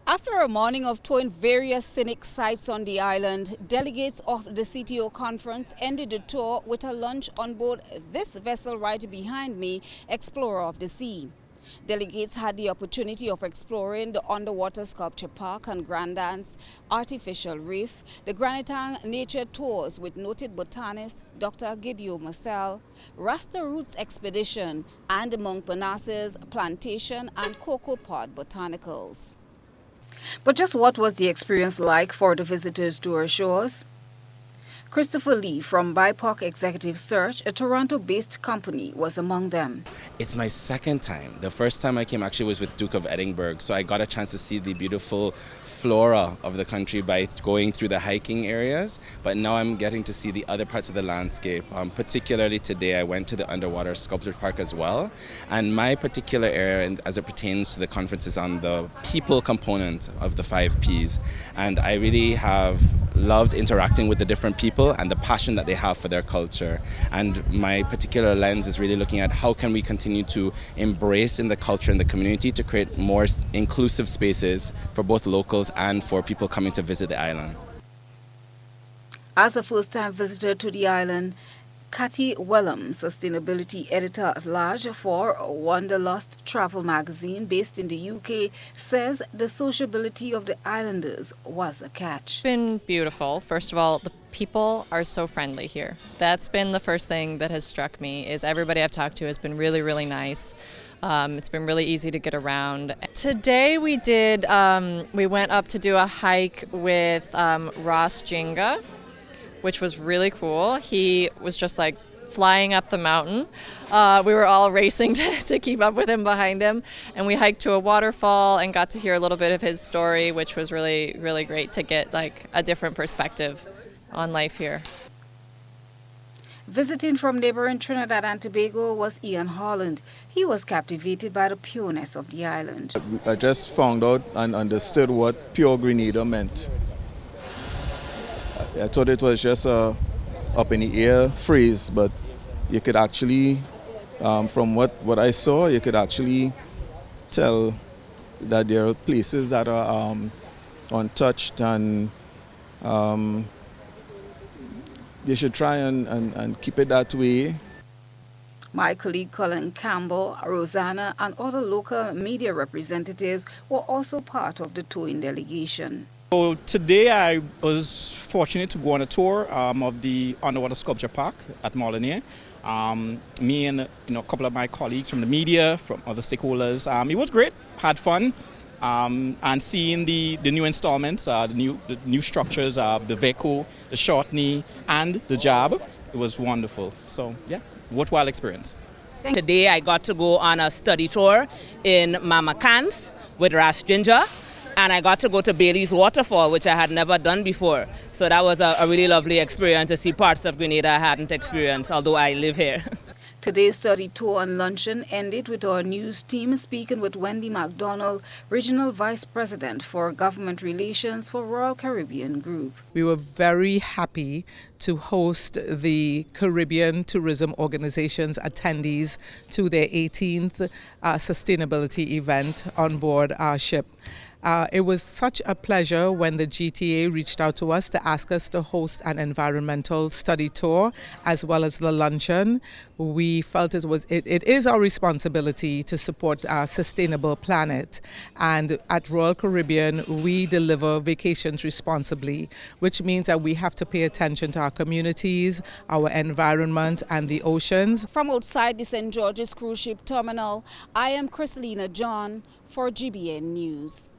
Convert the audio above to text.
After a morning of touring various scenic sites on the island, delegates of the CTO conference ended the tour with a lunch on board this vessel right behind me, Explorer of the Sea. Delegates had the opportunity of exploring the underwater sculpture park and Grenada's artificial reef, the Grenada nature tours with noted botanist Dr. Gideon Marcel, Rasta Roots expedition, and Monk Panas's plantation and cocoa pod botanicals. But just what was the experience like for the visitors to our shores? Christopher Lee from BIPOC Executive Search, a Toronto-based company, was among them. It's my second time. The first time I came actually was with Duke of Edinburgh, so I got a chance to see the beautiful flora of the country by going through the hiking areas, but now I'm getting to see the other parts of the landscape. Particularly today I went to the underwater sculpture park as well, and my particular area as it pertains to the conference is on the people component of the 5 Ps, and I really have loved interacting with the different people and the passion that they have for their culture. And my particular lens is really looking at how can we continue to embrace in the culture and the community to create more inclusive spaces for both locals and for people coming to visit the island. As a first-time visitor to the island, Cathy Wellham, Sustainability Editor-at-Large for Wanderlust Travel magazine based in the UK, says the sociability of the islanders was a catch. It's been beautiful. First of all, the people are so friendly here. That's been the first thing that has struck me, is everybody I've talked to has been really, really nice. It's been really easy to get around. Today we went up to do a hike with Ross Jinga, which was really cool. He was just like flying up the mountain. We were all racing to keep up with him behind him. And we hiked to a waterfall and got to hear a little bit of his story, which was really, really great to get like a different perspective on life here. Visiting from neighboring Trinidad and Tobago was Ian Holland. He was captivated by the pureness of the island. I just found out and understood what pure Grenada meant. I thought it was just a up in the air phrase, but you could actually, from what I saw, you could actually tell that there are places that are untouched, and they should try and keep it that way. My colleague Colin Campbell, Rosanna, and other local media representatives were also part of the touring delegation. So today I was fortunate to go on a tour of the underwater sculpture park at Molyneux. Me and a couple of my colleagues from the media, from other stakeholders. It was great, had fun, and seeing the new installments, the new structures, the Veco, the short knee, and the jab. It was wonderful. So yeah, worthwhile experience. Today I got to go on a study tour in Mama Cans with Ras Ginger. And I got to go to Bailey's Waterfall, which I had never done before. So that was a really lovely experience to see parts of Grenada I hadn't experienced, although I live here. Today's study tour and luncheon ended with our news team speaking with Wendy MacDonald, Regional Vice President for Government Relations for Royal Caribbean Group. We were very happy to host the Caribbean Tourism Organization's attendees to their 18th sustainability event on board our ship. It was such a pleasure when the GTA reached out to us to ask us to host an environmental study tour as well as the luncheon. We felt it is our responsibility to support our sustainable planet, and at Royal Caribbean we deliver vacations responsibly, which means that we have to pay attention to our communities, our environment and the oceans. From outside the St. George's Cruise Ship Terminal, I am Chrislina John for GBN News.